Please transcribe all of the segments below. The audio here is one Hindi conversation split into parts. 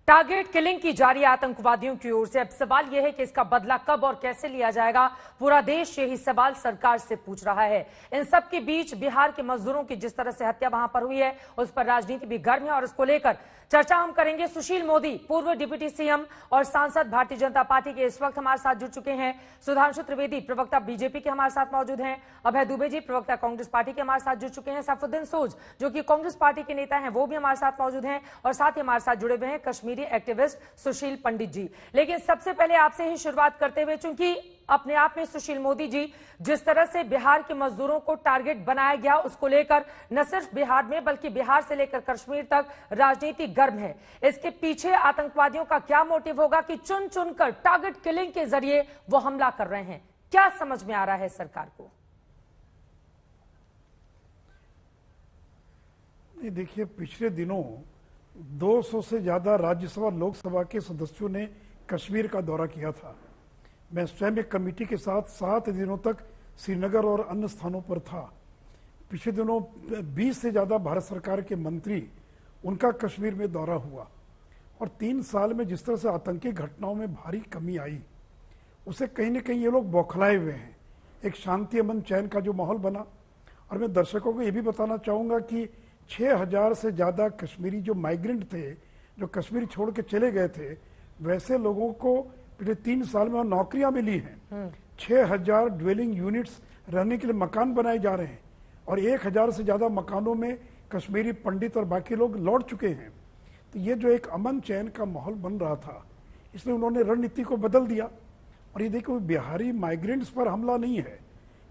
टारगेट किलिंग की जारी आतंकवादियों की ओर से अब सवाल यह है कि इसका बदला कब और कैसे लिया जाएगा। पूरा देश यही सवाल सरकार से पूछ रहा है। इन सब के बीच बिहार के मजदूरों की जिस तरह से हत्या वहां पर हुई है, उस पर राजनीति भी गर्म है और इसको लेकर चर्चा हम करेंगे। सुशील मोदी, पूर्व डिप्टी सीएम और सांसद भारतीय जनता पार्टी के, इस वक्त हमारे साथ जुड़ चुके हैं। सुधांशु त्रिवेदी, प्रवक्ता बीजेपी के, हमारे साथ मौजूद हैं। अभय दुबे जी, प्रवक्ता कांग्रेस पार्टी के, हमारे साथ जुड़ चुके हैं। सैफुद्दीन सोज, जो कि कांग्रेस पार्टी के नेता हैं, वो भी हमारे साथ मौजूद हैं। और साथ ही हमारे साथ जुड़े हुए हैं कश्मीरी एक्टिविस्ट सुशील पंडित जी। लेकिन सबसे पहले आपसे ही शुरुआत करते हुए, चूंकि अपने आप में सुशील मोदी जी, जिस तरह से बिहार के मजदूरों को टारगेट बनाया गया, उसको लेकर न सिर्फ बिहार में बल्कि बिहार से लेकर कश्मीर तक राजनीति गर्म है। इसके पीछे आतंकवादियों का क्या मोटिव होगा कि चुन चुनकर टारगेट किलिंग के जरिए वो हमला कर रहे हैं? क्या समझ में आ रहा है सरकार को? देखिए, पिछले दिनों 200 से ज्यादा राज्यसभा लोकसभा के सदस्यों ने कश्मीर का दौरा किया था। मैं स्वयं एक कमेटी के साथ 7 दिनों तक श्रीनगर और अन्य स्थानों पर था। पिछले दिनों 20 से ज्यादा भारत सरकार के मंत्री, उनका कश्मीर में दौरा हुआ और 3 साल में जिस तरह से आतंकी घटनाओं में भारी कमी आई, उसे कहीं न कहीं ये लोग बौखलाए हुए हैं। एक शांति, अमन, चैन का जो माहौल बना। और मैं दर्शकों को ये भी बताना चाहूँगा कि 6000 से ज़्यादा कश्मीरी जो माइग्रेंट थे, जो कश्मीर छोड़ के चले गए थे, वैसे लोगों को पिछले 3 साल में नौकरियां मिली हैं। 6000 ड्वेलिंग यूनिट्स, रहने के लिए मकान बनाए जा रहे हैं और 1000 से ज़्यादा मकानों में कश्मीरी पंडित और बाकी लोग लौट चुके हैं। तो ये जो एक अमन चैन का माहौल बन रहा था, इसलिए उन्होंने रणनीति को बदल दिया। और ये देखो, बिहारी माइग्रेंट्स पर हमला नहीं है,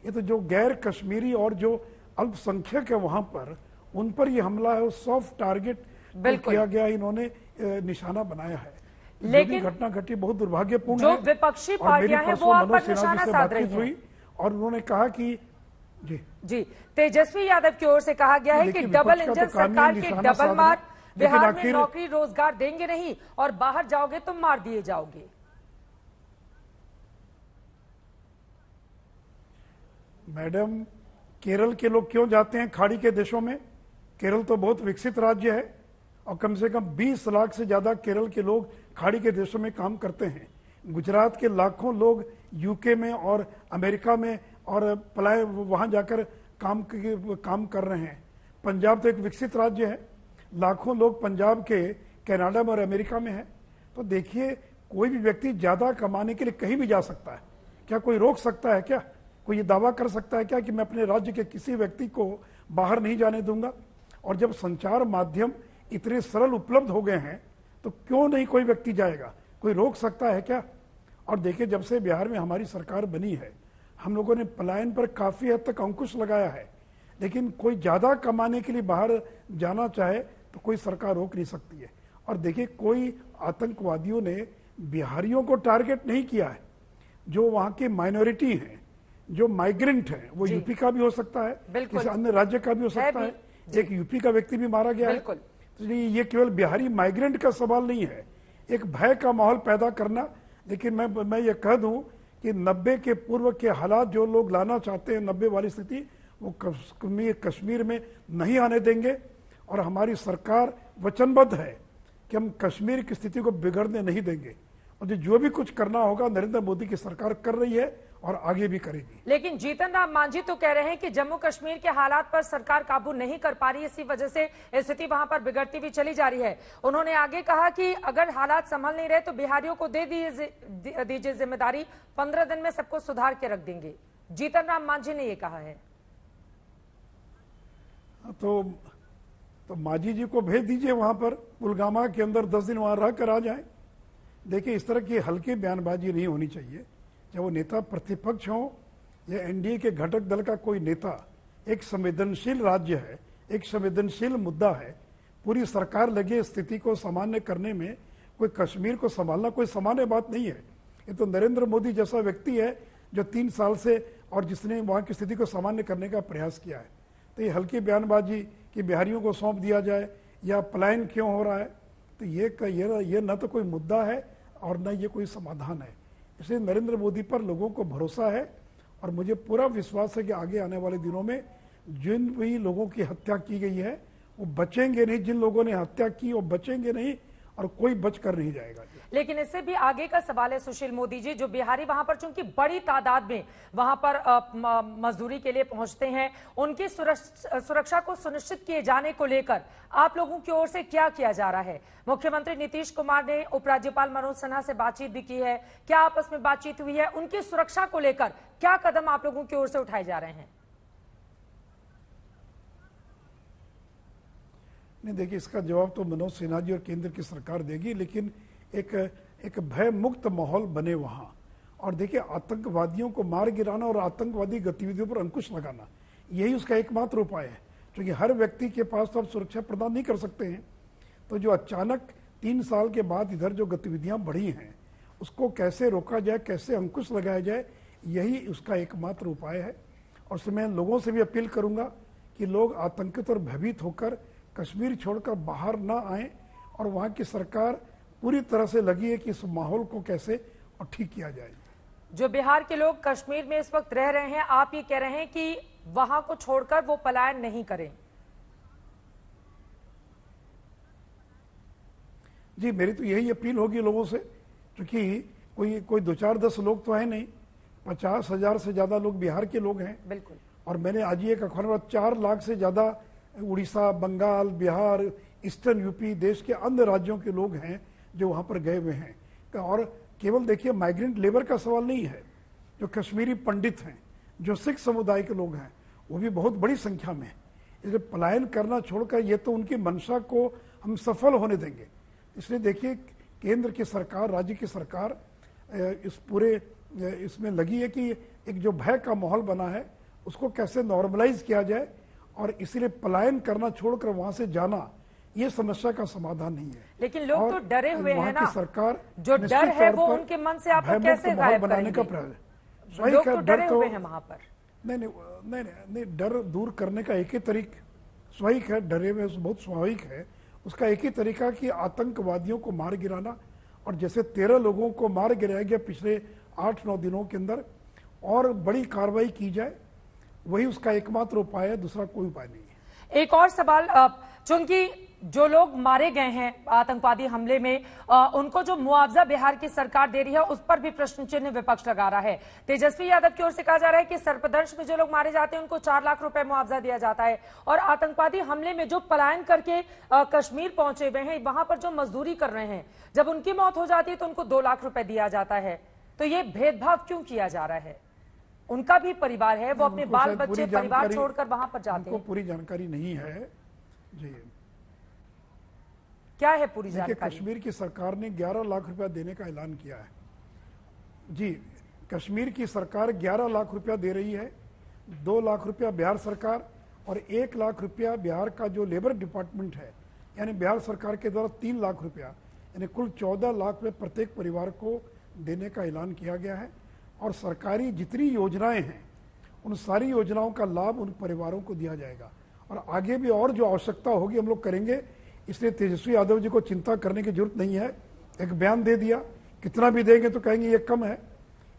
ये तो जो गैर कश्मीरी और जो अल्पसंख्यक है वहां पर, उन पर ये हमला है। वो सॉफ्ट टारगेट किया गया, इन्होंने निशाना बनाया है। लेकिन घटना घटी बहुत दुर्भाग्यपूर्ण जो है। विपक्षी पार्टियां हैं वो आप पर निशाना साध रही हैं। और उन्होंने कहा कि जी तेजस्वी यादव की ओर से कहा गया है कि डबल इंजन सरकार के डबल मार, बिहार में नौकरी रोजगार देंगे नहीं और बाहर जाओगे तो मार दिए जाओगे। मैडम, केरल के लोग क्यों जाते हैं खाड़ी के देशों में? केरल तो बहुत विकसित राज्य है और कम से कम 20 लाख से ज्यादा केरल के लोग खाड़ी के देशों में काम करते हैं। गुजरात के लाखों लोग यूके में और अमेरिका में और पलाए वहां जाकर काम कर रहे हैं। पंजाब तो एक विकसित राज्य है, लाखों लोग पंजाब के कनाडा में और अमेरिका में है। तो देखिए, कोई भी व्यक्ति ज्यादा कमाने के लिए कहीं भी जा सकता है। क्या कोई रोक सकता है? क्या कोई ये दावा कर सकता है क्या कि मैं अपने राज्य के किसी व्यक्ति को बाहर नहीं जाने दूंगा? और जब संचार माध्यम इतने सरल उपलब्ध हो गए हैं, तो क्यों नहीं कोई व्यक्ति जाएगा? कोई रोक सकता है क्या? और देखिए, जब से बिहार में हमारी सरकार बनी है, हम लोगों ने पलायन पर काफी हद तक अंकुश लगाया है। लेकिन कोई ज्यादा कमाने के लिए बाहर जाना चाहे तो कोई सरकार रोक नहीं सकती है। और देखिए, कोई आतंकवादियों ने बिहारियों को टारगेट नहीं किया है। जो वहां की माइनॉरिटी है, जो माइग्रेंट है, वो यूपी का भी हो सकता है, किसी अन्य राज्य का भी हो सकता है। एक यूपी का व्यक्ति भी मारा गया है। इसलिए ये केवल बिहारी माइग्रेंट का सवाल नहीं है, एक भय का माहौल पैदा करना। लेकिन मैं ये कह दूं कि 90 के पूर्व के हालात जो लोग लाना चाहते हैं, 90 वाली स्थिति, वो कश्मीर में नहीं आने देंगे। और हमारी सरकार वचनबद्ध है कि हम कश्मीर की स्थिति को बिगड़ने नहीं देंगे। और जो भी कुछ करना होगा, नरेंद्र मोदी की सरकार कर रही है और आगे भी करेगी। लेकिन जीतन राम मांझी तो कह रहे हैं कि जम्मू कश्मीर के हालात पर सरकार काबू नहीं कर पा रही, इसी वजह से स्थिति वहां पर बिगड़ती हुई चली जा रही है। उन्होंने आगे कहा कि अगर हालात संभल नहीं रहे तो बिहारियों को दे दीजिए जिम्मेदारी, 15 दिन में सबको सुधार के रख देंगे। जीतन राम मांझी ने यह कहा है। तो मांझी जी को भेज दीजिए वहां पर, पुलगामा के अंदर 10 दिन वहां रहकर आ जाए। देखिए, इस तरह की हल्की बयानबाजी नहीं होनी चाहिए। चाहे वो नेता प्रतिपक्ष हो या एनडीए के घटक दल का कोई नेता, एक संवेदनशील राज्य है, एक संवेदनशील मुद्दा है। पूरी सरकार लगी स्थिति को सामान्य करने में। कोई कश्मीर को संभालना कोई सामान्य बात नहीं है। ये तो नरेंद्र मोदी जैसा व्यक्ति है जो 3 साल से और जिसने वहाँ की स्थिति को सामान्य करने का प्रयास किया है। तो ये हल्की बयानबाजी कि बिहारियों को सौंप दिया जाए या पलायन क्यों हो रहा है, तो ये न तो कोई मुद्दा है और न ये कोई समाधान है। इसलिए नरेंद्र मोदी पर लोगों को भरोसा है और मुझे पूरा विश्वास है कि आगे आने वाले दिनों में जिन भी लोगों की हत्या की गई है वो बचेंगे नहीं। जिन लोगों ने हत्या की वो बचेंगे नहीं और कोई बच कर नहीं जाएगा। लेकिन इससे भी आगे का सवाल है सुशील मोदी जी, जो बिहारी वहां पर चूंकि बड़ी तादाद में वहां पर मजदूरी के लिए पहुंचते हैं, उनकी सुरक्षा को सुनिश्चित किए जाने को लेकर आप लोगों की ओर से क्या किया जा रहा है? मुख्यमंत्री नीतीश कुमार ने उपराज्यपाल मनोज सिन्हा से बातचीत भी की है, क्या आपस में बातचीत हुई है? उनकी सुरक्षा को लेकर क्या कदम आप लोगों की ओर से उठाए जा रहे हैं? नहीं, देखिए, इसका जवाब तो मनोज सिन्हा जी और केंद्र की सरकार देगी, लेकिन एक भय मुक्त माहौल बने वहां। और देखिए, आतंकवादियों को मार गिराना और आतंकवादी गतिविधियों पर अंकुश लगाना, यही उसका एकमात्र उपाय है, क्योंकि हर व्यक्ति के पास तो आप सुरक्षा प्रदान नहीं कर सकते हैं। तो जो अचानक 3 साल के बाद इधर जो गतिविधियां बढ़ी हैं, उसको कैसे रोका जाए, कैसे अंकुश लगाया जाए, यही उसका एकमात्र उपाय है। और उसमें मैं लोगों से भी अपील करूंगा कि लोग आतंकित और भयभीत होकर कश्मीर छोड़कर बाहर ना आए, और वहां की सरकार पूरी तरह से लगी है कि इस माहौल को कैसे और ठीक किया जाए। जो बिहार के लोग कश्मीर में इस वक्त रह रहे हैं, आप ये कह रहे हैं कि वहां को छोड़कर वो पलायन नहीं करें? जी, मेरी तो यही अपील होगी लोगों से, क्योंकि कोई 2-4-10 लोग तो है नहीं, 50,000 से ज्यादा लोग बिहार के लोग हैं। बिल्कुल। और मैंने आज ही एक अखबार में 4 लाख से ज्यादा उड़ीसा, बंगाल, बिहार, ईस्टर्न यूपी, देश के अन्य राज्यों के लोग हैं जो वहां पर गए हुए हैं। और केवल देखिए, माइग्रेंट लेबर का सवाल नहीं है, जो कश्मीरी पंडित हैं, जो सिख समुदाय के लोग हैं, वो भी बहुत बड़ी संख्या में है। इसलिए पलायन करना छोड़कर ये तो उनकी मंशा को हम सफल होने देंगे। इसलिए देखिए, केंद्र की सरकार, राज्य की सरकार इस पूरे इसमें लगी है कि एक जो भय का माहौल बना है उसको कैसे नॉर्मलाइज किया जाए, और इसलिए पलायन करना छोड़कर वहां से जाना ये समस्या का समाधान नहीं है। लेकिन लोग तो डरे हुए हैं ना, सरकार जो डर है वो उनके मन से आप कैसे गायब बनाने का प्रयास। लोग तो डरे हुए हैं वहां पर। नहीं, डर दूर करने का एक ही तरीका स्वाभाविक है, डरे हुए बहुत स्वाभाविक है। उसका एक ही तरीका कि आतंकवादियों को मार गिराना, और जैसे 13 लोगों को मार गिराया गया पिछले 8-9 दिनों के अंदर, और बड़ी कार्रवाई की जाए, वही उसका एकमात्र उपाय है, दूसरा कोई उपाय नहीं है। एक और सवाल, चूंकि जो लोग मारे गए हैं आतंकवादी हमले में, उनको जो मुआवजा बिहार की सरकार दे रही है उस पर भी प्रश्न चिन्ह विपक्ष लगा रहा है। तेजस्वी यादव की ओर से कहा जा रहा है कि सर्पदंश में जो लोग मारे जाते हैं उनको 4 लाख रुपए मुआवजा दिया जाता है, और आतंकवादी हमले में जो पलायन करके कश्मीर पहुंचे हुए हैं, वहां पर जो मजदूरी कर रहे हैं, जब उनकी मौत हो जाती है तो उनको 2 लाख रुपए दिया जाता है। तो ये भेदभाव क्यों किया जा रहा है? उनका भी परिवार है, वो अपने बाल बच्चे परिवार छोड़कर वहां पर जाते हैं। पूरी जानकारी नहीं है जी। क्या है पूरी जानकारी? कश्मीर की सरकार ने 11 लाख रुपया देने का ऐलान किया है जी। कश्मीर की सरकार 11 लाख रुपया दे रही है। 2 लाख रुपया बिहार सरकार और 1 लाख रुपया बिहार का जो लेबर डिपार्टमेंट है, यानी बिहार सरकार के द्वारा 3 लाख रुपया, यानी कुल 14 लाख रुपये प्रत्येक परिवार को देने का ऐलान किया गया है। और सरकारी जितनी योजनाएं हैं उन सारी योजनाओं का लाभ उन परिवारों को दिया जाएगा, और आगे भी और जो आवश्यकता होगी हम लोग करेंगे। इसलिए तेजस्वी यादव जी को चिंता करने की जरूरत नहीं है। एक बयान दे दिया, कितना भी देंगे तो कहेंगे ये कम है,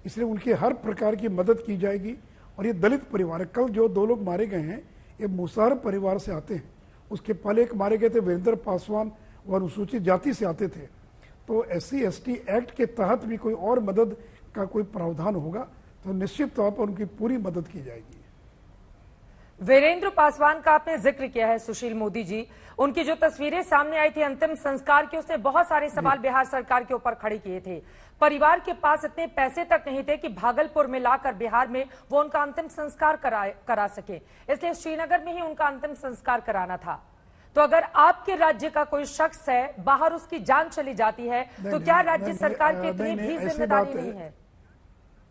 इसलिए उनकी हर प्रकार की मदद की जाएगी। और ये दलित परिवार है, कल जो 2 लोग मारे गए हैं ये मुसहर परिवार से आते हैं। उसके पहले एक मारे गए थे वीरेंद्र पासवान, वो अनुसूचित जाति से आते थे। तो SC/ST एक्ट के तहत भी कोई और मदद का कोई प्रावधान होगा तो निश्चित तौर पर उनकी पूरी मदद की जाएगी। वीरेंद्र पासवान का आपने जिक्र किया है सुशील मोदी जी, उनकी जो तस्वीरें सामने आई थी अंतिम संस्कार की, उसने बहुत सारे सवाल बिहार सरकार के ऊपर खड़े किए थे। परिवार के पास इतने पैसे तक नहीं थे कि भागलपुर में लाकर बिहार में वो उनका अंतिम संस्कार करा सके, इसलिए श्रीनगर में ही उनका अंतिम संस्कार कराना था। तो अगर आपके राज्य का कोई शख्स है, बाहर उसकी जान चली जाती है, तो क्या राज्य सरकार की इतनी भी जिम्मेदारी नहीं है?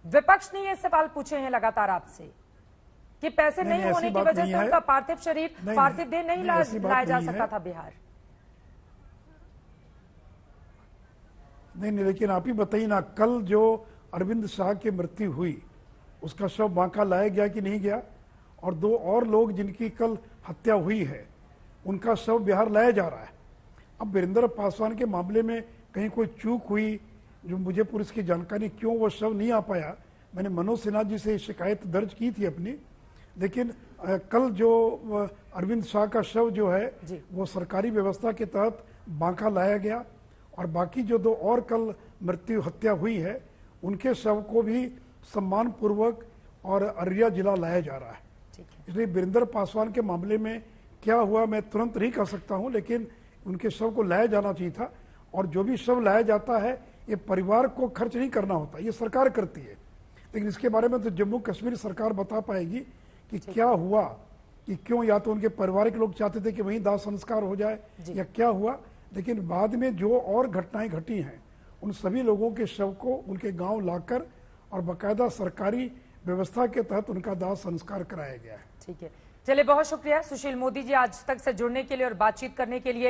विपक्ष ने ये सवाल पूछे हैं लगातार आपसे कि पैसे नहीं होने की वजह से उनका पार्थिव शरीर, पार्थिव देह नहीं लाया जा सकता था बिहार। नहीं, लेकिन आप ही बताइए ना, कल जो अरविंद शाह की मृत्यु हुई उसका शव बांका लाया गया कि नहीं गया? और 2 और लोग जिनकी कल हत्या हुई है उनका शव बिहार लाया जा रहा है। अब वीरेंद्र पासवान के मामले में कहीं कोई चूक हुई, जो मुझे पूरी इसकी जानकारी क्यों वो शव नहीं आ पाया, मैंने मनोज सिन्हा जी से शिकायत दर्ज की थी अपनी। लेकिन कल जो अरविंद शाह का शव जो है वो सरकारी व्यवस्था के तहत बांका लाया गया, और बाकी जो 2 और कल मृत्यु हत्या हुई है उनके शव को भी सम्मान पूर्वक और अररिया जिला लाया जा रहा है। ठीक है। इसलिए वीरेंद्र पासवान के मामले में क्या हुआ मैं तुरंत नहीं कह सकता हूं, लेकिन उनके शव को लाया जाना चाहिए था। और जो भी शव लाया जाता है ये परिवार को खर्च नहीं करना होता, ये सरकार करती है। लेकिन इसके बारे में तो जम्मू कश्मीर सरकार बता पाएगी कि क्या हुआ, कि क्यों, या तो उनके परिवार के लोग चाहते थे कि वहीं दाह संस्कार हो जाए या क्या हुआ। लेकिन बाद में जो और घटनाएं घटी हैं उन सभी लोगों के शव को उनके गांव लाकर और बाकायदा सरकारी व्यवस्था के तहत उनका दाह संस्कार कराया गया है। ठीक है, चलिए बहुत शुक्रिया सुशील मोदी जी आज तक से जुड़ने के लिए और बातचीत करने के लिए।